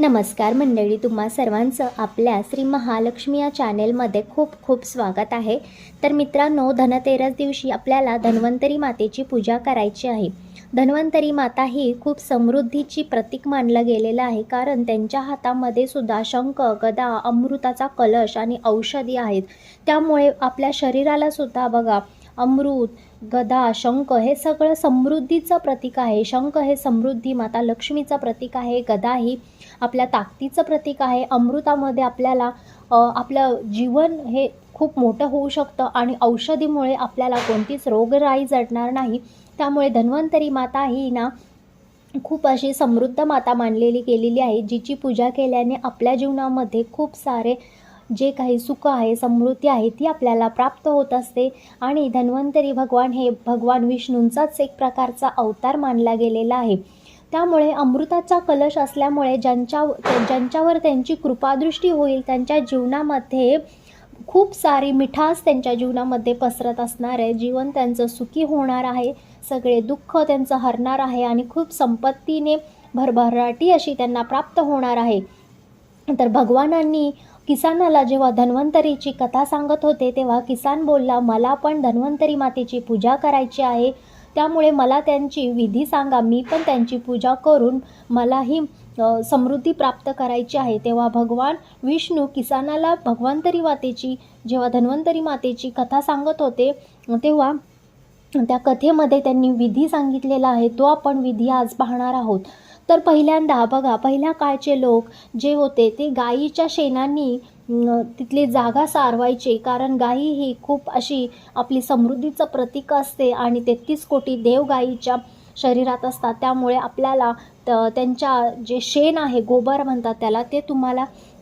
नमस्कार मंडळी, तुम्हा सर्वांचं आपल्या श्री महालक्ष्मी या चॅनेलमध्ये खूप खूप स्वागत आहे। तर मित्रांनो, धनतेरस दिवशी आपल्याला धन्वंतरी मातेची पूजा करायची आहे। धन्वंतरी माता ही खूप समृद्धीची प्रतीक मानलं गेलेलं आहे, कारण त्यांच्या हातामध्ये सुद्धा शंख, गदा, अमृताचा कलश आणि औषधी आहेत। त्यामुळे आपल्या शरीराला सुद्धा बघा, अमृत, गदा, शंख हे सगळं समृद्धीचं प्रतीक आहे। शंख हे समृद्धी, माता लक्ष्मीचं प्रतीक आहे। गदा ही आपल्या ताकदीचं प्रतीक आहे। अमृतामध्ये आपल्याला आपलं जीवन हे खूप मोठं होऊ शकतं आणि औषधीमुळे आपल्याला कोणतीच रोगराई जडणार नाही। त्यामुळे धन्वंतरी माता ही ना खूप अशी समृद्ध माता मानलेली गेलेली आहे, जिची पूजा केल्याने आपल्या जीवनामध्ये खूप सारे जे काही सुख आहे, समृद्धी आहे, ती आपल्याला प्राप्त होत असते। आणि धन्वंतरी भगवान हे भगवान विष्णूंचाच एक प्रकारचा अवतार मानला गेलेला आहे। त्यामुळे अमृताचा कलश असल्यामुळे ज्यांच्यावर त्यांची कृपादृष्टी होईल, त्यांच्या जीवनामध्ये खूप सारी मिठास त्यांच्या जीवनामध्ये पसरत असणार आहे। जीवन त्यांचं सुखी होणार आहे, सगळे दुःख त्यांचं हरणार आहे आणि खूप संपत्तीने भरभराटी अशी त्यांना प्राप्त होणार आहे। तर भगवानांनी किसानाला जेव्हा धन्वंतरीची कथा सांगत होते, तेव्हा किसान बोलला, मला पण धन्वंतरी मातेची पूजा करायची आहे, त्यामुळे मला त्यांची विधी सांगा, मी पण त्यांची पूजा करून मलाही समृद्धी प्राप्त करायची आहे। तेव्हा भगवान विष्णू किसानाला जेव्हा धन्वंतरी मातेची कथा सांगत होते, तेव्हा त्या कथेमध्ये त्यांनी विधी सांगितलेला आहे, तो आपण विधी आज पाहणार आहोत। तर पहिल्यांदा बघा, पहिल्या काळचे लोक जे होते ते गायीच्या शेणांनी तिथली जागा सारवायचे, कारण गायी ही खूप अशी आपली समृद्धीचं प्रतीक असते आणि 33 कोटी देव गायीच्या शरीरात असतात। त्यामुळे आपल्याला त्यांच्या जे शेण आहे, गोबर म्हणतात त्याला, ते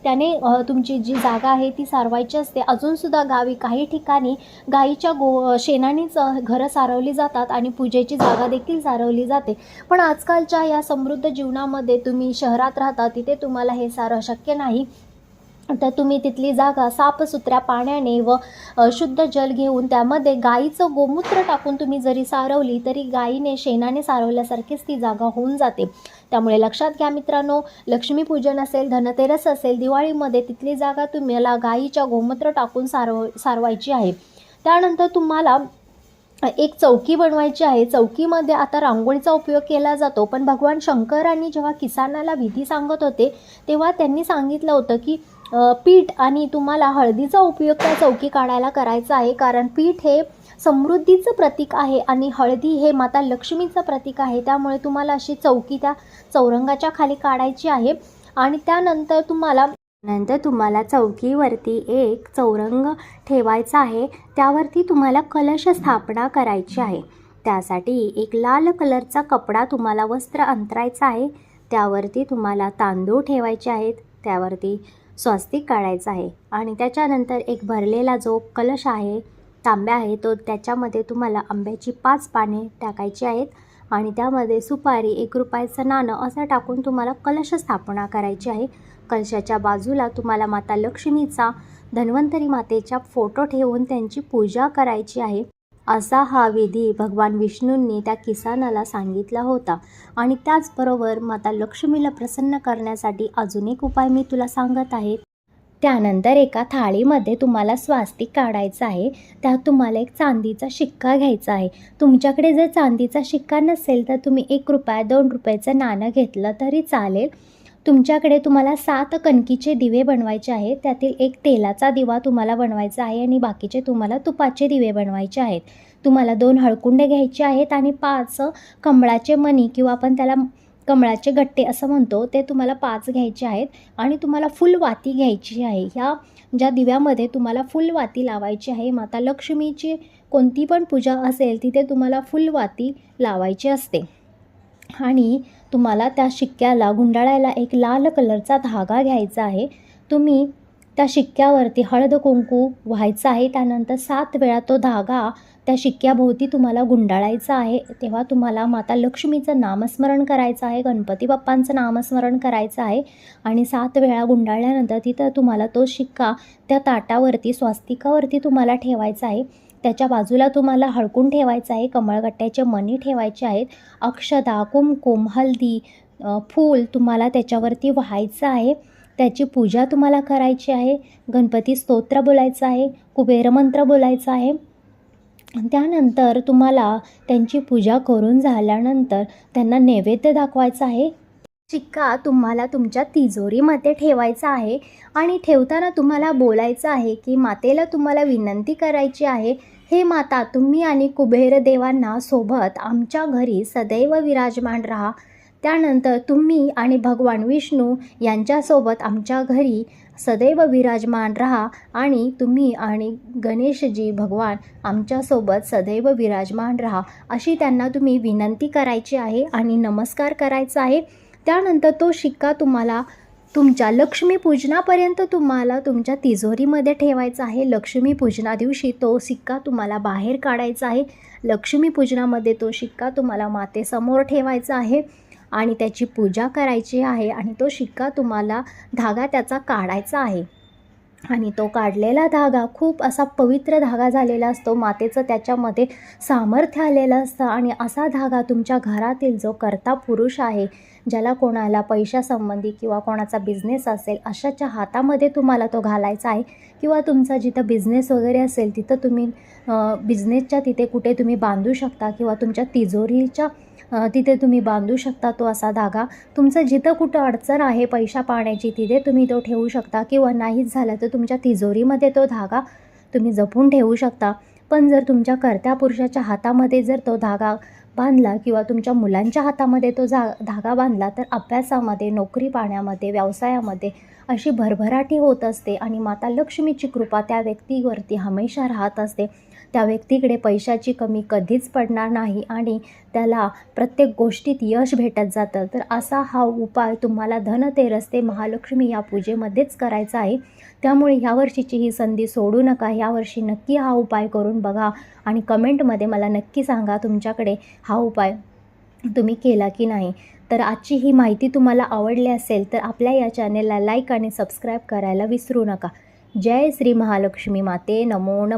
त्याने तुमची जी जागा आहे ती सारवायची असते। अजूनसुद्धा गावी काही ठिकाणी गाईच्या शेणानेच घरं सारवली जातात आणि पूजेची जागा देखील सारवली जाते। पण आजकालच्या या समृद्ध जीवनामध्ये तुम्ही शहरात राहता, तिथे तुम्हाला हे सारं शक्य नाही। तर तुम्ही तिथली जागा साफसुथऱ्या पाण्याने व शुद्ध जल घेऊन त्यामध्ये गाईचं गोमूत्र टाकून तुम्ही जरी सारवली, तरी गाईने शेणाने सारवल्यासारखीच ती जागा होऊन जाते। त्यामुळे लक्षात घ्या मित्रांनो, लक्ष्मीपूजन असेल, धनतेरस असेल, दिवाळीमध्ये तिथली जागा तुम्हाला गाईच्या गोमूत्र टाकून सारवायची आहे। त्यानंतर तुम्हाला एक चौकी बनवायची आहे। चौकीमध्ये आता रांगोळीचा उपयोग केला जातो, पण भगवान शंकरांनी जेव्हा किसानाला विधी सांगत होते, तेव्हा त्यांनी सांगितलं होतं की पीठ आणि तुम्हाला हळदीचा उपयोग त्या चौकी काढायला करायचा आहे, कारण पीठ हे समृद्धीचं प्रतीक आहे आणि हळदी हे माता लक्ष्मीचं प्रतीक आहे। त्यामुळे तुम्हाला अशी चौकी त्या चौरंगाच्या खाली काढायची आहे आणि त्यानंतर तुम्हाला चौकीवरती एक चौरंग ठेवायचा आहे, त्यावरती तुम्हाला कलश स्थापना करायची आहे। त्यासाठी एक लाल कलरचा कपडा तुम्हाला वस्त्र अंतरायचा आहे, त्यावरती तुम्हाला तांदूळ ठेवायचे आहेत, त्यावरती स्वस्तिक काढायचं आहे आणि त्याच्यानंतर एक भरलेला जो कलश आहे, तांब्या आहे, तो त्याच्यामध्ये तुम्हाला आंब्याची 5 पाने टाकायची आहेत आणि त्यामध्ये सुपारी, 1 रुपयाचं नाणं असं टाकून तुम्हाला कलश स्थापना करायची आहे। कलशाच्या बाजूला तुम्हाला माता लक्ष्मीचा, धन्वंतरी मातेचा फोटो ठेवून त्यांची पूजा करायची आहे। असा हा विधी भगवान विष्णूंनी त्या किसानाला सांगितला होता। आणि त्याचबरोबर माता लक्ष्मीला प्रसन्न करण्यासाठी अजून एक उपाय मी तुला सांगत आहे। त्यानंतर एका थाळीमध्ये तुम्हाला स्वास्तिक काढायचं आहे, त्यात तुम्हाला एक चांदीचा शिक्का घ्यायचा आहे। तुमच्याकडे जर चांदीचा शिक्का नसेल, तर तुम्ही 1 रुपया, 2 रुपयाचं नाणं घेतलं तरी चालेल। तुम्हाला 7 कणकीचे दिवे बनवायचे आहेत, त्यातील एक तेलाचा दिवा तुम्हाला बनवायचा आहे आणि बाकीचे तुम्हाला तुपाचे दिवे बनवायचे आहेत। तुम्हाला 2 हळकुंडे घ्यायचे आहेत आणि 5 कमळाचे मणी किंवा आपण त्याला कमळाचे गट्टे असं म्हणतो, ते तुम्हाला 5 घ्यायचे आहेत आणि तुम्हाला फुलवाती घ्यायची आहे। ह्या ज्या दिव्यामध्ये तुम्हाला फुलवाती लावायची आहे। माता लक्ष्मीची कोणती पण पूजा असेल, तिथे तुम्हाला फुलवाती लावायची असते आणि तुम्हाला त्या शिक्क्याला गुंडाळायला एक लाल कलरचा धागा घ्यायचा आहे। तुम्ही त्या शिक्क्यावरती हळद कुंकू व्हायचं आहे, त्यानंतर 7 वेळा तो धागा त्या शिक्क्याभोवती तुम्हाला गुंडाळायचा आहे। तेव्हा तुम्हाला माता लक्ष्मीचं नामस्मरण करायचं आहे, गणपती बाप्पांचं नामस्मरण करायचं आहे आणि 7 वेळा गुंडाळल्यानंतर तिथं तुम्हाला तो शिक्का त्या ताटावरती, स्वास्तिकावरती तुम्हाला ठेवायचा आहे। त्याच्या बाजूला तुम्हाला हळकून ठेवायचं आहे, कमळगट्ट्याचे मणी ठेवायचे आहेत, अक्षता, कुमकुम, हळदी, फूल तुम्हाला त्याच्यावरती व्हायचं आहे. त्याची पूजा तुम्हाला करायची आहे. गणपती स्तोत्र बोलायचं आहे, कुबेरमंत्र बोलायचा आहे. त्यानंतर तुम्हाला त्यांची पूजा करून झाल्यानंतर त्यांना नैवेद्य दाखवायचा आहे. शिक्का तुम्हाला तुमच्या तिजोरीमध्ये ठेवायचा आहे आणि ठेवताना तुम्हाला बोलायचं आहे की मातेला तुम्हाला विनंती करायची आहे, हे माता, तुम्ही आणि कुबेर देवांना सोबत आमच्या घरी सदैव विराजमान राहा. त्यानंतर तुम्ही आणि भगवान विष्णू यांच्यासोबत आमच्या घरी सदैव विराजमान राहा आणि तुम्ही आणि गणेशजी भगवान आमच्यासोबत सदैव विराजमान राहा, अशी त्यांना तुम्ही विनंती करायची आहे आणि नमस्कार करायचा आहे. त्यानंतर तो शिक्का तुम्हाला तुमच्या लक्ष्मीपूजनापर्यंत तुम्हाला तुमच्या तिजोरीमध्ये ठेवायचा आहे. लक्ष्मीपूजना दिवशी तो शिक्का तुम्हाला बाहेर काढायचा आहे. लक्ष्मीपूजनामध्ये तो शिक्का तुम्हाला मातेसमोर ठेवायचा आहे आणि त्याची पूजा करायची आहे आणि तो शिक्का तुम्हाला धागा त्याचा काढायचा आहे. आणि तो काढलेला धागा खूप असा पवित्र धागा झालेला असतो. मातेचं त्याच्यामध्ये सामर्थ्य आलेलं असतं आणि असा धागा तुमच्या घरातील जो कर्ता पुरुष आहे, ज्याला कोणाला पैशासंबंधी किंवा कोणाचा बिझनेस असेल, अशाच्या हातामध्ये तुम्हाला तो घालायचा आहे. किंवा तुमचा जिथं बिझनेस वगैरे असेल तिथं तुम्ही बिझनेसच्या तिथे कुठे तुम्ही बांधू शकता किंवा तुमच्या तिजोरीच्या तिथे तुम्ही बांधू शकता. तो असा धागा तुमचं जिथं कुठं अडचण आहे पैसा पाण्याची तिथे तुम्ही तो ठेवू शकता किंवा नाहीच झालं तर तुमच्या तिजोरीमध्ये तो धागा तुम्ही जपून ठेवू शकता. पण जर तुमच्या कर्त्या पुरुषाच्या हातामध्ये जर तो धागा बांधला किंवा तुमच्या मुलांच्या हातामध्ये तो धागा बांधला तर अभ्यासामध्ये, नोकरी पाण्यामध्ये, व्यवसायामध्ये अशी भरभराटी होत असते आणि माता लक्ष्मीची कृपा त्या व्यक्तीवरती हमेशा राहत असते. त्या व्यक्तीकडे पैशाची कमी कधीच पडणार नाही आणि त्याला प्रत्येक गोष्टीत यश भेटत जातं. तर असा हा उपाय तुम्हाला धनतेरस ते महालक्ष्मी या पूजेमध्येच करायचा आहे. त्यामुळे ह्या वर्षीची ही संधी सोडू नका. यावर्षी नक्की हा उपाय करून बघा आणि कमेंटमध्ये मला नक्की सांगा तुमच्याकडे हा उपाय तुम्ही केला की नाही. तर आजची ही माहिती तुम्हाला आवडली असेल तर आपल्या या चॅनेलला लाईक आणि सबस्क्राईब करायला विसरू नका. जय श्री महालक्ष्मी माते, नमो नमः.